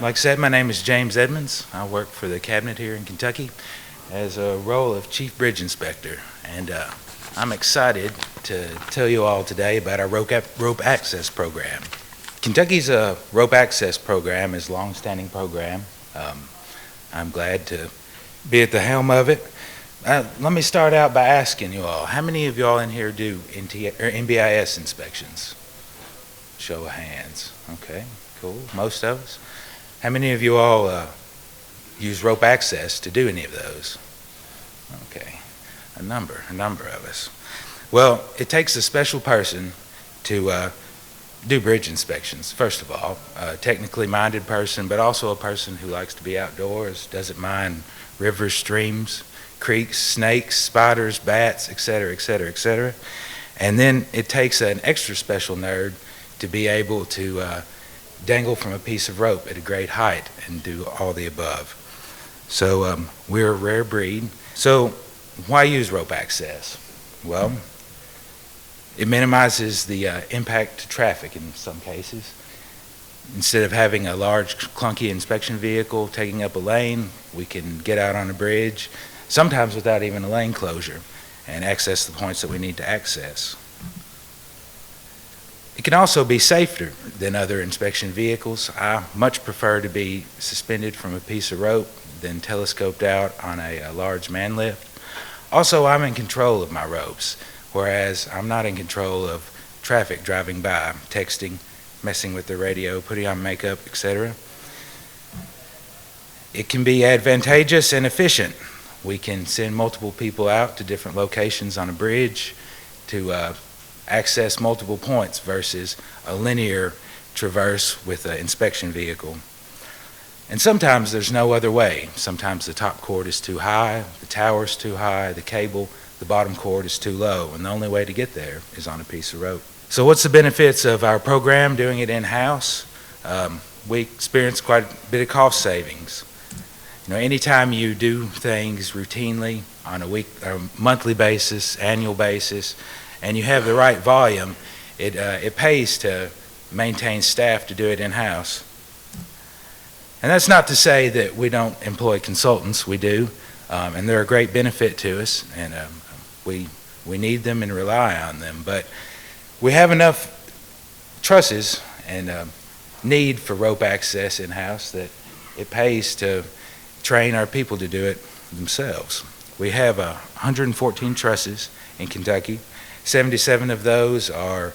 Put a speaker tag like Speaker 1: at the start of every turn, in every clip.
Speaker 1: Like I said, my name is James Edmunds. I work for the cabinet here in Kentucky as a role of Chief Bridge Inspector. And I'm excited to tell you all today about our rope access program. Kentucky's rope access program is a long-standing program. I'm glad to be at the helm of it. Let me start out by asking you all, how many of you all in here do NBIS inspections? Show of hands. Okay, cool. Most of us. How many of you all use rope access to do any of those? Okay, a number of us. Well, it takes a special person to do bridge inspections. First of all, a technically minded person, but also a person who likes to be outdoors, doesn't mind rivers, streams, creeks, snakes, spiders, bats, etc., etc., etc. And then it takes an extra special nerd to be able to dangle from a piece of rope at a great height and do all the above. So we're a rare breed. So why use rope access? Well, it minimizes the impact to traffic in some cases. Instead of having a large clunky inspection vehicle taking up a lane, we can get out on a bridge, sometimes without even a lane closure, and access the points that we need to access. It can also be safer than other inspection vehicles. I much prefer to be suspended from a piece of rope than telescoped out on a large man lift. Also, I'm in control of my ropes, whereas I'm not in control of traffic driving by, texting, messing with the radio, putting on makeup, etc. It can be advantageous and efficient. We can send multiple people out to different locations on a bridge to access multiple points versus a linear traverse with an inspection vehicle. And sometimes there's no other way. Sometimes the top cord is too high, the tower's too high, the cable, the bottom cord is too low, and the only way to get there is on a piece of rope. So what's the benefits of our program doing it in-house? We experience quite a bit of cost savings. You know, anytime you do things routinely on a monthly basis, annual basis, and you have the right volume, it pays to maintain staff to do it in-house. And that's not to say that we don't employ consultants. We do, and they're a great benefit to us, and we need them and rely on them. But we have enough trusses and need for rope access in-house that it pays to train our people to do it themselves. We have 114 trusses in Kentucky. 77 of those are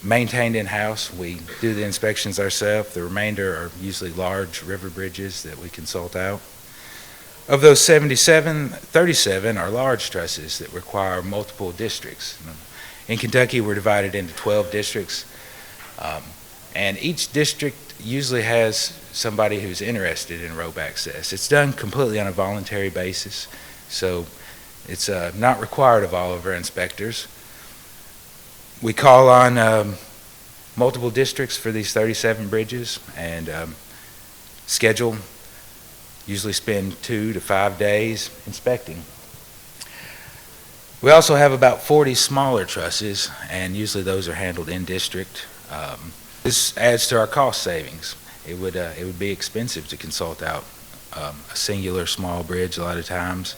Speaker 1: maintained in-house. We do the inspections ourselves. The remainder are usually large river bridges that we consult out. Of those 77, 37 are large trusses that require multiple districts. In Kentucky, we're divided into 12 districts, and each district usually has somebody who's interested in rope access. It's done completely on a voluntary basis, so it's not required of all of our inspectors. We call on multiple districts for these 37 bridges and schedule, usually spend 2 to 5 days inspecting. We also have about 40 smaller trusses, and usually those are handled in district. This adds to our cost savings. It would be expensive to consult out a singular small bridge a lot of times,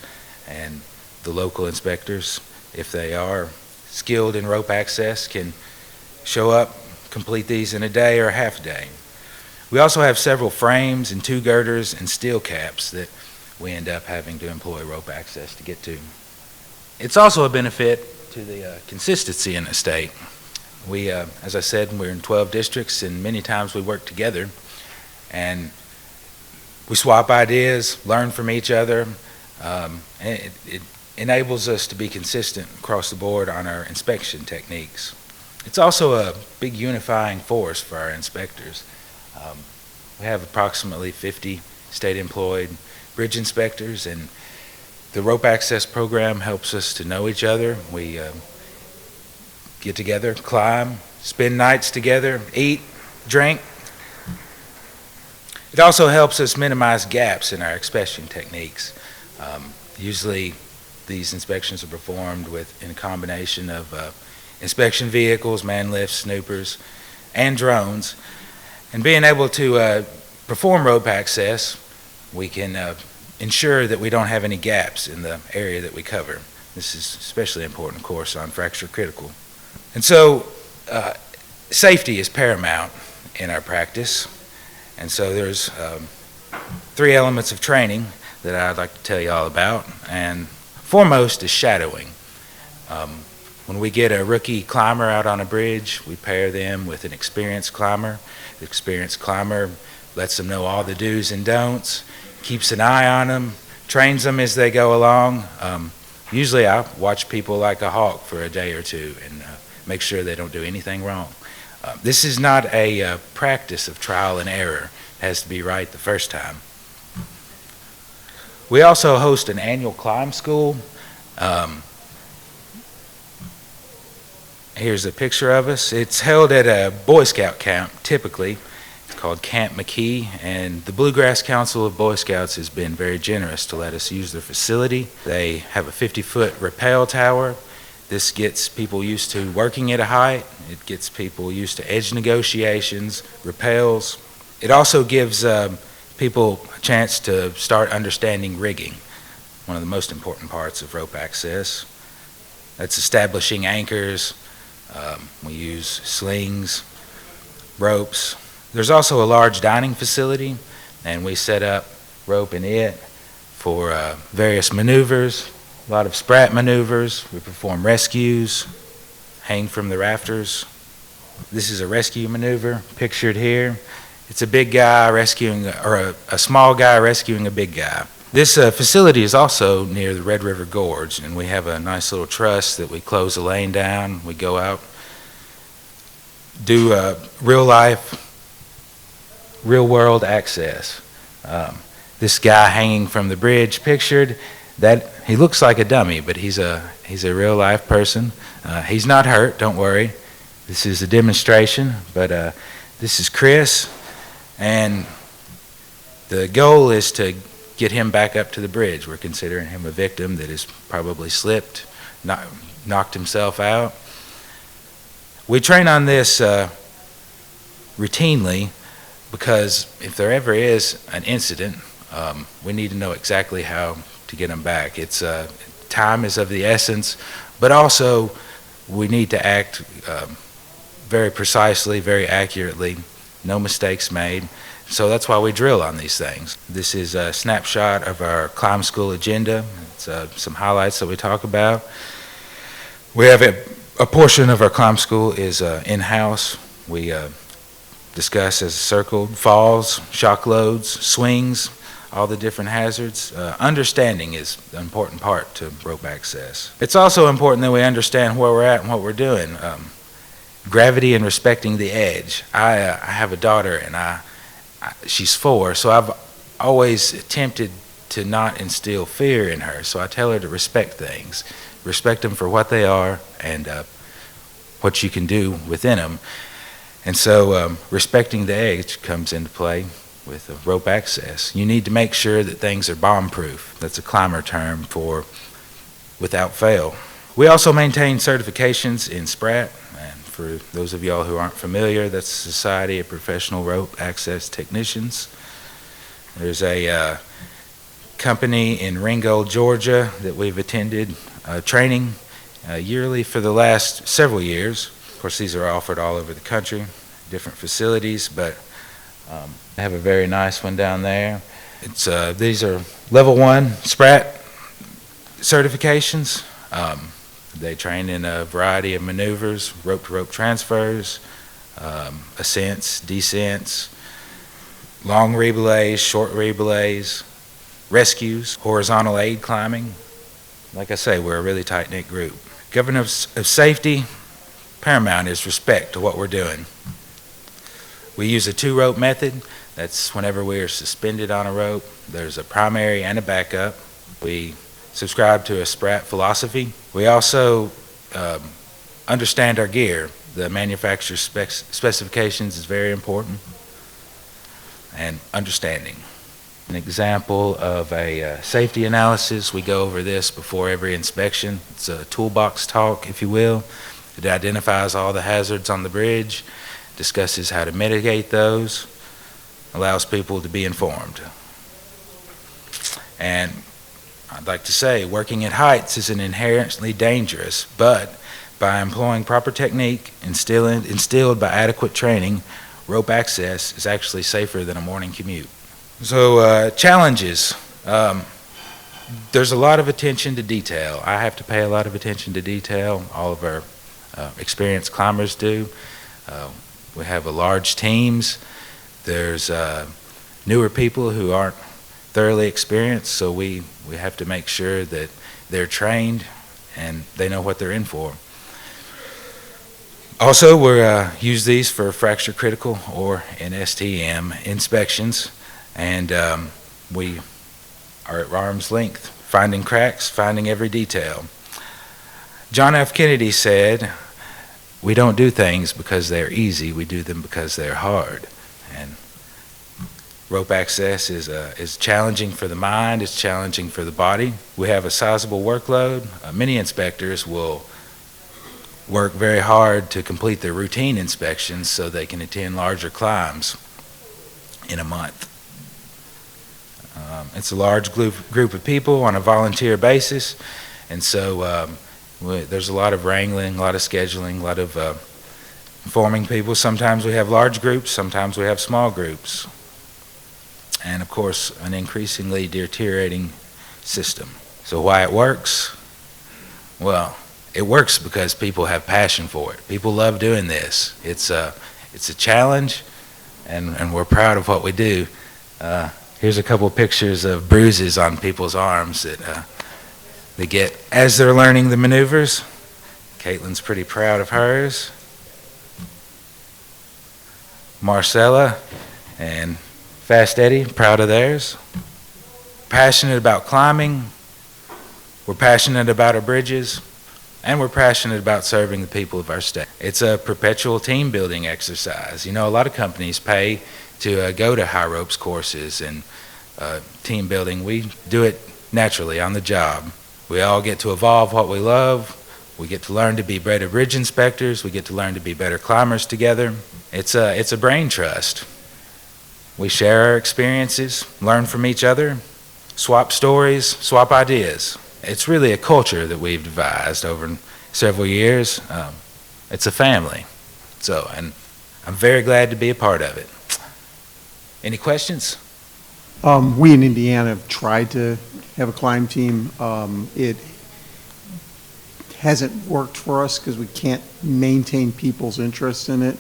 Speaker 1: and the local inspectors, if they are skilled in rope access, can show up, complete these in a day or a half a day. We also have several frames and 2 girders and steel caps that we end up having to employ rope access to get to. It's also a benefit to the consistency in the state. We, as I said, we're in 12 districts, and many times we work together and we swap ideas, learn from each other, and it enables us to be consistent across the board on our inspection techniques. It's also a big unifying force for our inspectors. We have approximately 50 state-employed bridge inspectors, and the rope access program helps us to know each other. We get together, climb, spend nights together, eat, drink. It also helps us minimize gaps in our inspection techniques. Usually these inspections are performed in a combination of inspection vehicles, man lifts, snoopers, and drones. And being able to perform rope access, we can ensure that we don't have any gaps in the area that we cover. This is especially important, of course, on fracture critical. And so safety is paramount in our practice. And so there's 3 elements of training that I'd like to tell you all about. And foremost is shadowing. When we get a rookie climber out on a bridge, we pair them with an experienced climber. The experienced climber lets them know all the do's and don'ts, keeps an eye on them, trains them as they go along. Usually I watch people like a hawk for a day or two and make sure they don't do anything wrong. This is not a practice of trial and error. It has to be right the first time. We also host an annual climb school. Here's a picture of us. It's held at a Boy Scout camp, typically. It's called Camp McKee, and the Bluegrass Council of Boy Scouts has been very generous to let us use their facility. They have a 50-foot rappel tower. This gets people used to working at a height. It gets people used to edge negotiations, rappels. It also gives people a chance to start understanding rigging, one of the most important parts of rope access. That's establishing anchors. We use slings, ropes. There's also a large dining facility, and we set up rope in it for various maneuvers, a lot of sprat maneuvers. We perform rescues, hang from the rafters. This is a rescue maneuver pictured here. It's a big guy rescuing, or a small guy rescuing a big guy. This facility is also near the Red River Gorge, and we have a nice little truss that we close the lane down. We go out, do real life, real world access. This guy hanging from the bridge pictured, that he looks like a dummy, but he's a real life person. He's not hurt, don't worry. This is a demonstration, but this is Chris, and the goal is to get him back up to the bridge. We're considering him a victim that has probably slipped, knocked himself out. We train on this routinely because if there ever is an incident, we need to know exactly how to get him back. It's time is of the essence, but also we need to act very precisely, very accurately, no mistakes made. So that's why we drill on these things. This is a snapshot of our climb school agenda. It's some highlights that we talk about. We have a portion of our climb school is in-house. We discuss as circled falls, shock loads, swings, all the different hazards. Understanding is an important part to rope access. It's also important that we understand where we're at and what we're doing. Gravity and respecting the edge. I have a daughter, and she's 4, so I've always attempted to not instill fear in her. So I tell her to respect things, respect them for what they are and what you can do within them. And so respecting the edge comes into play with rope access. You need to make sure that things are bomb-proof. That's a climber term for without fail. We also maintain certifications in SPRAT. And for those of y'all who aren't familiar, that's the Society of Professional Rope Access Technicians. There's a company in Ringgold, Georgia that we've attended training yearly for the last several years. Of course, these are offered all over the country, different facilities, but I have a very nice one down there. These are level 1 SPRAT certifications. They train in a variety of maneuvers, rope-to-rope transfers, ascents, descents, long rebelays, short rebelays, rescues, horizontal aid climbing. Like I say, we're a really tight-knit group. Governance of safety, paramount is respect to what we're doing. We use a 2-rope method. That's whenever we are suspended on a rope. There's a primary and a backup. We subscribe to a SPRAT philosophy. We also understand our gear. The manufacturer's specifications is very important, and understanding. An example of a safety analysis, we go over this before every inspection. It's a toolbox talk, if you will. It identifies all the hazards on the bridge, discusses how to mitigate those. allows people to be informed. And I'd like to say, working at heights isn't inherently dangerous, but by employing proper technique instilled by adequate training, rope access is actually safer than a morning commute. So challenges. There's a lot of attention to detail. I have to pay a lot of attention to detail. All of our experienced climbers do. We have large teams. There's newer people who aren't thoroughly experienced, so we have to make sure that they're trained and they know what they're in for. Also, we use these for fracture critical or STM inspections, and we are at arm's length, finding cracks, finding every detail. John F. Kennedy said, "We don't do things because they're easy, we do them because they're hard." And rope access is challenging for the mind, it's challenging for the body. We have a sizable workload. Many inspectors will work very hard to complete their routine inspections so they can attend larger climbs in a month. It's a large group of people on a volunteer basis, and so there's a lot of wrangling, a lot of scheduling, a lot of informing people. Sometimes we have large groups, sometimes we have small groups, and of course an increasingly deteriorating system. So why it works? Well, it works because people have passion for it. People love doing this. It's a challenge, and we're proud of what we do. Here's a couple pictures of bruises on people's arms that they get as they're learning the maneuvers. Caitlin's pretty proud of hers. Marcella and Fast Eddie, proud of theirs. Passionate about climbing. We're passionate about our bridges. And we're passionate about serving the people of our state. It's a perpetual team building exercise. You know, a lot of companies pay to go to high ropes courses and team building. We do it naturally on the job. We all get to evolve what we love. We get to learn to be better bridge inspectors. We get to learn to be better climbers together. It's a brain trust. We share our experiences, learn from each other, swap stories, swap ideas. It's really a culture that we've devised over several years. It's a family. So, and I'm very glad to be a part of it. Any questions?
Speaker 2: We in Indiana have tried to have a climb team. It hasn't worked for us because we can't maintain people's interest in it.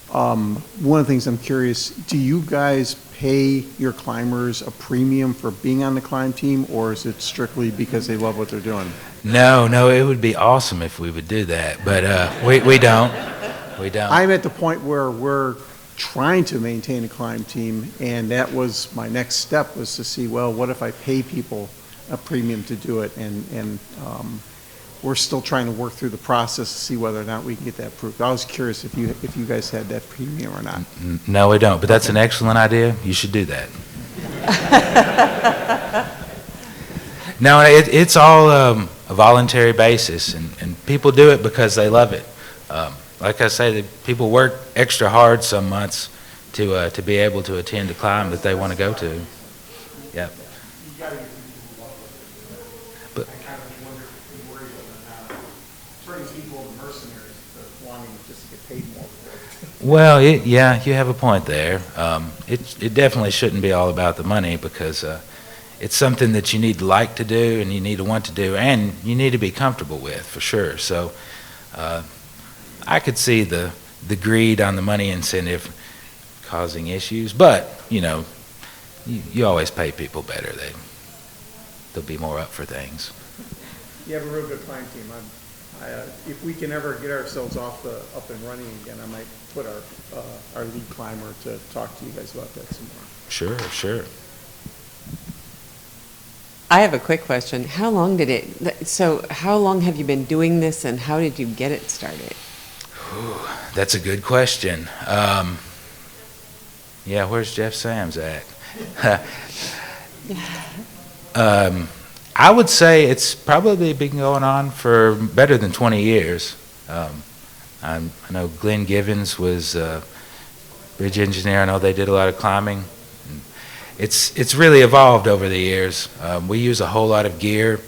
Speaker 2: One of the things I'm curious, do you guys pay your climbers a premium for being on the climb team, or is it strictly because they love what they're doing?
Speaker 1: No, it would be awesome if we would do that, but we don't. We don't.
Speaker 2: I'm at the point where we're trying to maintain a climb team, and that was my next step, was to see, well, what if I pay people a premium to do it, and we're still trying to work through the process to see whether or not we can get that approved. I was curious if you guys had that premium or not.
Speaker 1: No, we don't, but that's an excellent idea. You should do that. No, it's all a voluntary basis, and people do it because they love it. Like I say, people work extra hard some months to be able to attend a climb that they want to go to. Yep. But
Speaker 2: I kind of wonder if you worry about turning people into mercenaries, but wanting just to get paid more for it.
Speaker 1: well, yeah, you have a point there. It definitely shouldn't be all about the money, because it's something that you need to like to do, and you need to want to do, and you need to be comfortable with, for sure. So I could see the greed on the money incentive causing issues, but you always pay people better. They'll be more up for things.
Speaker 2: You have a real good climb team. If we can ever get ourselves up and running again, I might put our lead climber to talk to you guys about that some more.
Speaker 1: Sure.
Speaker 3: I have a quick question. How long have you been doing this, and how did you get it started?
Speaker 1: Ooh, that's a good question. Yeah, where's Jeff Sams at? I would say it's probably been going on for better than 20 years. I know Glenn Givens was bridge engineer. I know they did a lot of climbing. It's really evolved over the years. We use a whole lot of gear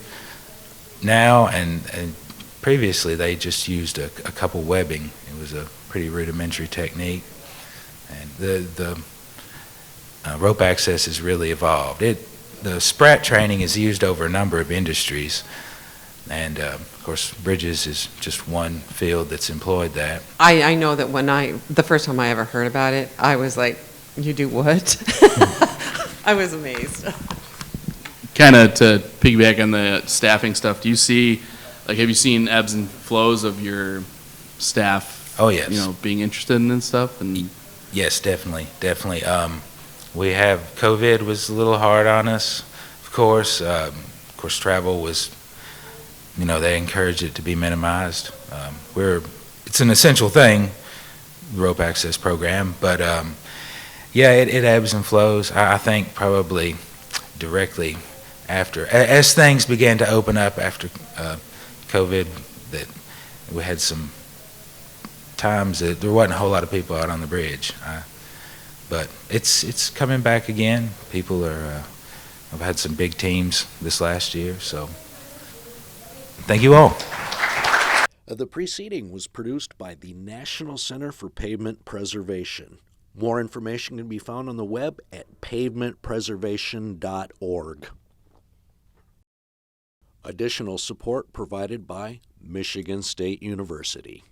Speaker 1: now, and previously they just used a couple webbing. It was a pretty rudimentary technique, and the rope access has really evolved. The SPRAT training is used over a number of industries, and of course bridges is just one field that's employed that.
Speaker 3: I know that the first time I ever heard about it, I was like, you do what? I was amazed.
Speaker 4: Kind of to piggyback on the staffing stuff, do you see, like, have you seen ebbs and flows of your staff?
Speaker 1: Oh, yes.
Speaker 4: You know, being interested in this stuff? And
Speaker 1: Yes, definitely. We have COVID was a little hard on us, of course. Travel was, they encourage it to be minimized. It's an essential thing, the rope access program, but yeah, it ebbs and flows. I think probably directly after, as things began to open up after COVID, that we had some times that there wasn't a whole lot of people out on the bridge. But it's coming back again. People are, I've had some big teams this last year, so thank you all.
Speaker 5: The preceding was produced by the National Center for Pavement Preservation. More information can be found on the web at pavementpreservation.org. Additional support provided by Michigan State University.